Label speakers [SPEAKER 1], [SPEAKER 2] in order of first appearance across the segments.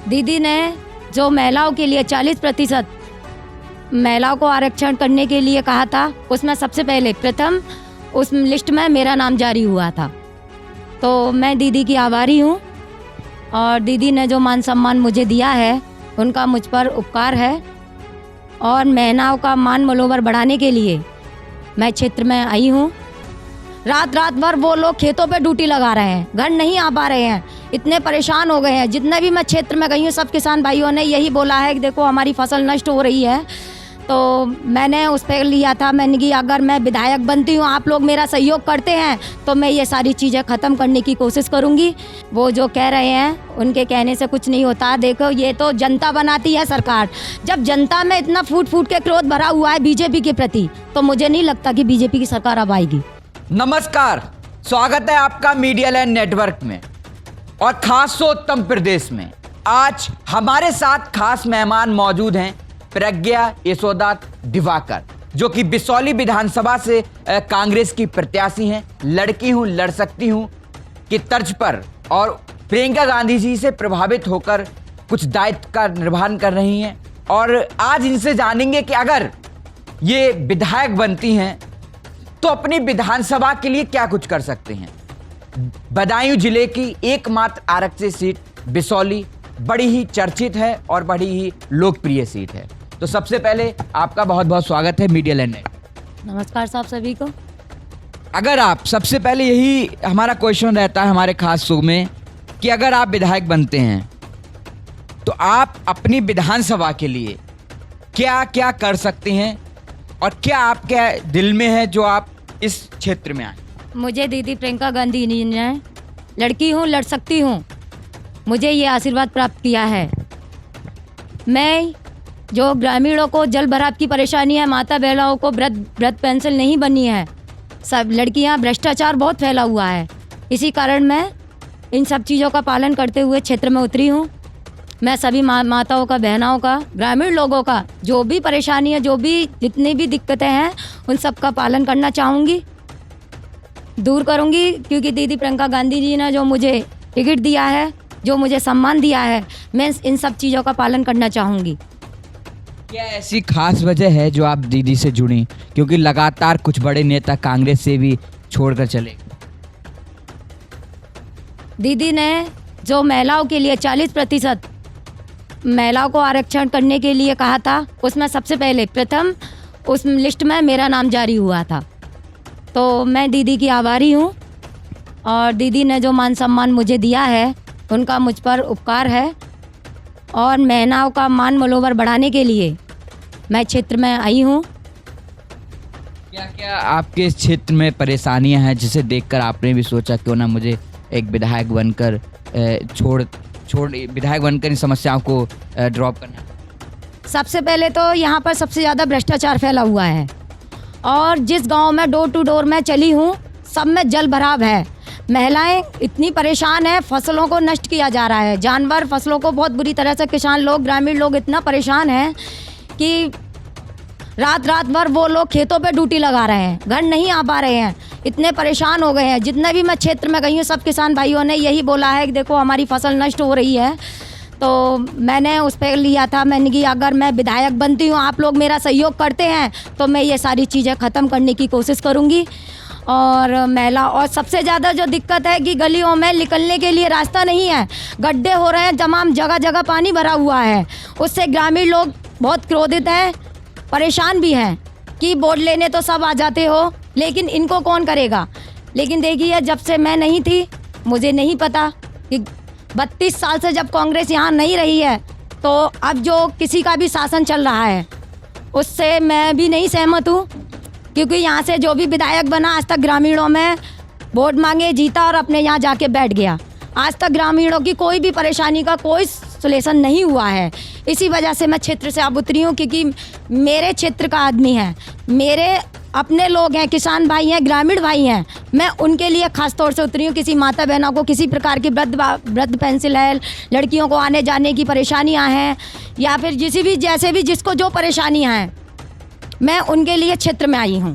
[SPEAKER 1] दीदी ने जो महिलाओं के लिए 40% महिलाओं को आरक्षण करने के लिए कहा था, उसमें सबसे पहले प्रथम उस लिस्ट में मेरा नाम जारी हुआ था। तो मैं दीदी की आभारी हूँ और दीदी ने जो मान सम्मान मुझे दिया है उनका मुझ पर उपकार है। और महिलाओं का मान मनोबल बढ़ाने के लिए मैं क्षेत्र में आई हूँ। रात भर वो लोग खेतों पे ड्यूटी लगा रहे हैं, घर नहीं आ पा रहे हैं, इतने परेशान हो गए हैं। जितने भी मैं क्षेत्र में गई हूँ सब किसान भाइयों ने यही बोला है कि देखो हमारी फसल नष्ट हो रही है। तो मैंने उस पर लिया था, मैंने कि अगर मैं विधायक बनती हूँ, आप लोग मेरा सहयोग करते हैं तो मैं ये सारी चीज़ें ख़त्म करने की कोशिश करूँगी। वो जो कह रहे हैं उनके कहने से कुछ नहीं होता। देखो ये तो जनता बनाती है सरकार। जब जनता में इतना फूट के क्रोध भरा हुआ है बीजेपी के प्रति, तो मुझे नहीं लगता कि बीजेपी की सरकार अब आएगी।
[SPEAKER 2] नमस्कार, स्वागत है आपका मीडिया लैंड नेटवर्क में और खास तो उत्तर प्रदेश में। आज हमारे साथ खास मेहमान मौजूद हैं प्रज्ञा यशोदा दिवाकर, जो कि बिसौली विधानसभा से कांग्रेस की प्रत्याशी हैं। लड़की हूं लड़ सकती हूं की तर्ज पर और प्रियंका गांधी जी से प्रभावित होकर कुछ दायित्व का निर्वहन कर रही हैं। और आज इनसे जानेंगे कि अगर ये विधायक बनती हैं तो अपनी विधानसभा के लिए क्या कुछ कर सकते हैं। बदायूं जिले की एकमात्र आरक्षित सीट बिसौली बड़ी ही चर्चित है और बड़ी ही लोकप्रिय सीट है। तो सबसे पहले आपका बहुत बहुत स्वागत है मीडिया लैंड।
[SPEAKER 1] नमस्कार साहब सभी को।
[SPEAKER 2] अगर आप सबसे पहले यही हमारा क्वेश्चन रहता है हमारे खास शो में कि अगर आप विधायक बनते हैं तो आप अपनी विधानसभा के लिए क्या क्या कर सकते हैं और क्या आपके दिल में है जो आप इस क्षेत्र में आए।
[SPEAKER 1] मुझे दीदी प्रियंका गांधी जी ने लड़की हूँ लड़ सकती हूँ मुझे ये आशीर्वाद प्राप्त किया है। मैं जो ग्रामीणों को जल भराव की परेशानी है, माता बहनों को वृद्ध पेंशन नहीं बनी है, सब लड़कियां भ्रष्टाचार बहुत फैला हुआ है, इसी कारण मैं इन सब चीज़ों का पालन करते हुए क्षेत्र में उतरी हूँ। मैं सभी माताओं का, बहनों का, ग्रामीण लोगों का जो भी परेशानी है, जो भी जितनी भी दिक्कतें हैं, उन सब का पालन करना चाहूँगी, दूर करूँगी। क्योंकि दीदी प्रियंका गांधी जी ने जो मुझे टिकट दिया है, जो मुझे सम्मान दिया है, मैं इन सब चीज़ों का पालन करना चाहूँगी।
[SPEAKER 2] क्या ऐसी खास वजह है जो आप दीदी से जुड़ी, क्योंकि लगातार कुछ बड़े नेता कांग्रेस से भी छोड़कर चले।
[SPEAKER 1] दीदी ने जो महिलाओं के लिए 40% महिलाओं को आरक्षण करने के लिए कहा था, उसमें सबसे पहले प्रथम उस लिस्ट में मेरा नाम जारी हुआ था। तो मैं दीदी की आभारी हूँ और दीदी ने जो मान सम्मान मुझे दिया है उनका मुझ पर उपकार है। और महिलाओं का मान मनोबल बढ़ाने के लिए मैं क्षेत्र में आई हूँ।
[SPEAKER 2] क्या क्या आपके क्षेत्र में परेशानियां हैं जिसे देखकर आपने भी सोचा क्यों ना मुझे एक विधायक बनकर विधायक बनकर इन समस्याओं को ड्रॉप करना।
[SPEAKER 1] सबसे पहले तो यहाँ पर सबसे ज़्यादा भ्रष्टाचार फैला हुआ है और जिस गांव में डोर टू डोर मैं चली हूँ सब में जल भराव है। महिलाएं इतनी परेशान है, फसलों को नष्ट किया जा रहा है, जानवर फसलों को बहुत बुरी तरह से, किसान लोग, ग्रामीण लोग इतना परेशान हैं कि रात भर वो लोग खेतों पे ड्यूटी लगा रहे हैं, घर नहीं आ पा रहे हैं, इतने परेशान हो गए हैं। जितने भी मैं क्षेत्र में गई हूँ सब किसान भाइयों ने यही बोला है कि देखो हमारी फसल नष्ट हो रही है। तो मैंने उस पर लिया था, मैंने कि अगर मैं विधायक बनती हूँ, आप लोग मेरा सहयोग करते हैं तो मैं ये सारी चीज़ें ख़त्म करने की कोशिश करूँगी। और महिला और सबसे ज़्यादा जो दिक्कत है कि गलियों में निकलने के लिए रास्ता नहीं है, गड्ढे हो रहे हैं, तमाम जगह जगह पानी भरा हुआ है। उससे ग्रामीण लोग बहुत क्रोधित हैं, परेशान भी हैं कि वोट लेने तो सब आ जाते हो लेकिन इनको कौन करेगा। लेकिन देखिए जब से मैं नहीं थी मुझे नहीं पता कि 32 साल से जब कांग्रेस यहाँ नहीं रही है तो अब जो किसी का भी शासन चल रहा है उससे मैं भी नहीं सहमत हूँ। क्योंकि यहाँ से जो भी विधायक बना आज तक ग्रामीणों में वोट मांगे, जीता और अपने यहाँ जाके बैठ गया। आज तक ग्रामीणों की कोई भी परेशानी का कोई सॉल्यूशन नहीं हुआ है। इसी वजह से मैं क्षेत्र से अब उतरी हूँ क्योंकि मेरे क्षेत्र का आदमी है, मेरे अपने लोग हैं, किसान भाई हैं, ग्रामीण भाई हैं, मैं उनके लिए खास तौर से उतरी हूँ। किसी माता बहनों को किसी प्रकार की वृद्ध पेंशन है, लड़कियों को आने जाने की परेशानियाँ हैं या फिर जैसे भी जिसको जो परेशानियाँ हैं, मैं उनके लिए क्षेत्र में आई हूँ।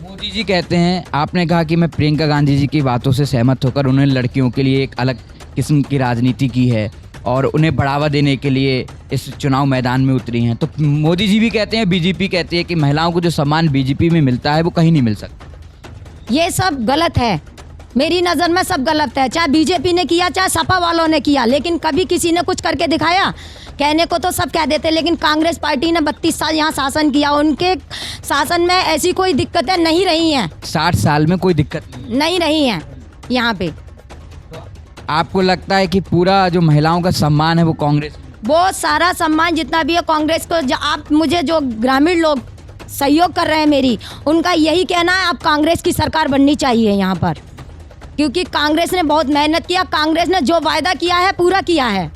[SPEAKER 2] मोदी जी कहते हैं, आपने कहा कि मैं प्रियंका गांधी जी की बातों से सहमत होकर उन्होंने लड़कियों के लिए एक अलग किस्म की राजनीति की है और उन्हें बढ़ावा देने के लिए इस चुनाव मैदान में उतरी हैं। तो मोदी जी भी कहते हैं, बीजेपी कहती है कि महिलाओं को जो सम्मान बीजेपी में मिलता है वो कहीं नहीं मिल सकता।
[SPEAKER 1] ये सब गलत है, मेरी नज़र में सब गलत है। चाहे बीजेपी ने किया चाहे सपा वालों ने किया, लेकिन कभी किसी ने कुछ करके दिखाया? कहने को तो सब कह देते, लेकिन कांग्रेस पार्टी ने 32 साल यहाँ शासन किया, उनके शासन में ऐसी कोई दिक्कतें नहीं रही हैं।
[SPEAKER 2] 60 साल में कोई दिक्कत
[SPEAKER 1] नहीं रही हैं यहाँ पे।
[SPEAKER 2] आपको लगता है कि पूरा जो महिलाओं का सम्मान है वो कांग्रेस,
[SPEAKER 1] वो सारा सम्मान जितना भी है कांग्रेस को? आप मुझे जो ग्रामीण लोग सहयोग कर रहे हैं मेरी, उनका यही कहना है अब कांग्रेस की सरकार बननी चाहिए यहाँ पर, क्योंकि कांग्रेस ने बहुत मेहनत किया, कांग्रेस ने जो वायदा किया है पूरा किया है।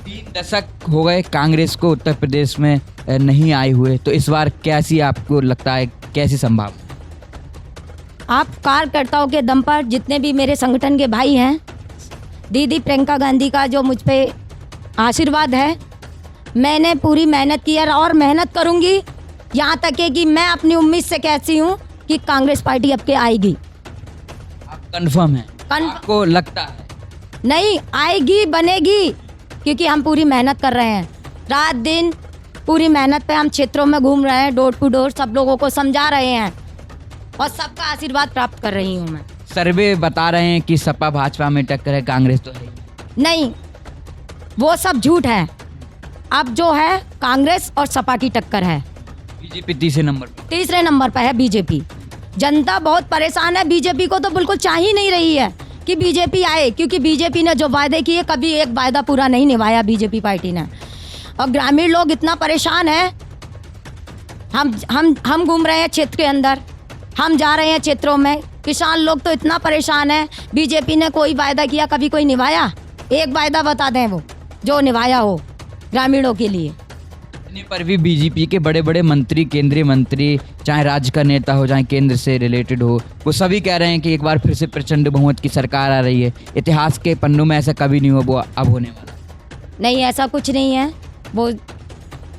[SPEAKER 2] 3 दशक हो गए कांग्रेस को उत्तर प्रदेश में नहीं आए हुए, तो इस बार कैसी आपको लगता है, कैसी संभावना?
[SPEAKER 1] आप कार्यकर्ताओं के दम पर, जितने भी मेरे संगठन के भाई हैं, दीदी प्रियंका गांधी का जो मुझ पे आशीर्वाद है, मैंने पूरी मेहनत की है और मेहनत करूंगी, यहाँ तक है कि मैं अपनी उम्मीद से कहती हूँ कि कांग्रेस पार्टी अब के आएगी।
[SPEAKER 2] आप कंफर्म है? आपको लगता है?
[SPEAKER 1] नहीं आएगी, बनेगी, क्योंकि हम पूरी मेहनत कर रहे हैं, रात दिन पूरी मेहनत पे हम क्षेत्रों में घूम रहे हैं, डोर टू डोर सब लोगों को समझा रहे हैं और सबका आशीर्वाद प्राप्त कर रही हूँ मैं।
[SPEAKER 2] सर्वे बता रहे हैं कि सपा भाजपा में टक्कर है, कांग्रेस तो है
[SPEAKER 1] नहीं, वो सब झूठ है। अब जो है कांग्रेस और सपा की टक्कर है।
[SPEAKER 2] बीजेपी तीसरे
[SPEAKER 1] नंबर पर है बीजेपी। जनता बहुत परेशान है, बीजेपी को तो बिल्कुल चाह ही नहीं रही है कि बीजेपी आए, क्योंकि बीजेपी ने जो वायदे किए कभी एक वायदा पूरा नहीं निभाया बीजेपी पार्टी ने। और ग्रामीण लोग इतना परेशान है, हम घूम रहे हैं क्षेत्र के अंदर, हम जा रहे हैं क्षेत्रों में, किसान लोग तो इतना परेशान है। बीजेपी ने कोई वायदा किया, कभी कोई निभाया? एक वायदा बता दें वो जो निभाया हो ग्रामीणों के लिए।
[SPEAKER 2] पर भी बीजेपी के बड़े बड़े मंत्री, केंद्रीय मंत्री, चाहे राज्य का नेता हो, चाहे केंद्र से रिलेटेड हो, वो सभी कह रहे हैं कि एक बार फिर से प्रचंड बहुमत की सरकार आ रही है। इतिहास के पन्नों में ऐसा कभी नहीं हुआ, वो अब होने वाला।
[SPEAKER 1] नहीं, ऐसा कुछ नहीं है।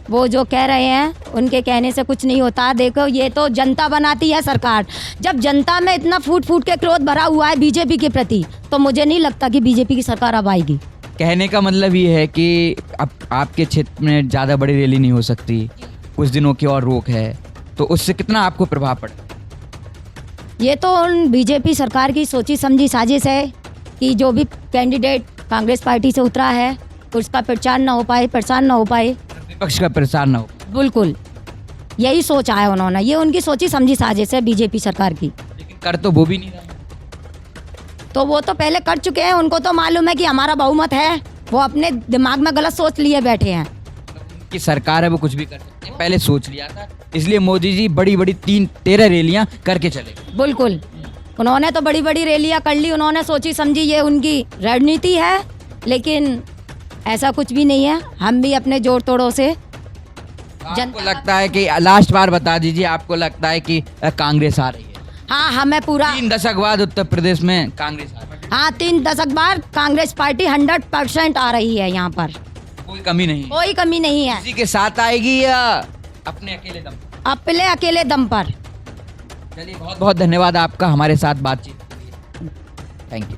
[SPEAKER 1] वो जो कह रहे हैं उनके कहने से कुछ नहीं होता। देखो, ये तो जनता बनाती है सरकार। जब जनता में इतना फूट फूट के क्रोध भरा हुआ है बीजेपी के प्रति, तो मुझे नहीं लगता कि बीजेपी की सरकार अब आएगी।
[SPEAKER 2] कहने का मतलब ये है कि अब आपके क्षेत्र में ज़्यादा बड़ी रैली नहीं हो सकती, कुछ दिनों की और रोक है, तो उससे कितना आपको प्रभाव पड़े?
[SPEAKER 1] ये तो उन बीजेपी सरकार की सोची समझी साजिश है कि जो भी कैंडिडेट कांग्रेस पार्टी से उतरा है उसका प्रचार ना हो पाए, प्रसार ना हो पाए,
[SPEAKER 2] विपक्ष का प्रसार ना हो।
[SPEAKER 1] बिल्कुल यही सोचा है उन्होंने। ये उनकी सोची समझी साजिश है बीजेपी सरकार की।
[SPEAKER 2] लेकिन कर तो वो भी नहीं रहे।
[SPEAKER 1] तो वो तो पहले कर चुके हैं, उनको तो मालूम है कि हमारा बहुमत है, वो अपने दिमाग में गलत सोच लिए बैठे हैं
[SPEAKER 2] कि सरकार है वो कुछ भी कर सकते हैं, पहले सोच लिया था, इसलिए मोदी जी बड़ी बड़ी 13 रैलियां करके चले।
[SPEAKER 1] बिल्कुल, उन्होंने तो बड़ी बड़ी रैलियां कर ली, उन्होंने सोची समझी, ये उनकी रणनीति है, लेकिन ऐसा कुछ भी नहीं है। हम भी अपने जोड़ तोड़ों से
[SPEAKER 2] आपको लगता है कि लास्ट बार बता दीजिए, आपको लगता है कि कांग्रेस आ रही है?
[SPEAKER 1] हाँ, हमें पूरा
[SPEAKER 2] 3 दशक बाद उत्तर प्रदेश में कांग्रेस आ रही है।
[SPEAKER 1] हाँ, 3 दशक बाद कांग्रेस पार्टी 100% आ रही है यहाँ पर,
[SPEAKER 2] कोई कमी नहीं,
[SPEAKER 1] कोई कमी नहीं है।
[SPEAKER 2] किसी के साथ आएगी या अपने अकेले दम पर?
[SPEAKER 1] अपने अकेले दम पर।
[SPEAKER 2] चलिए, बहुत बहुत धन्यवाद आपका हमारे साथ बातचीत। Thank you.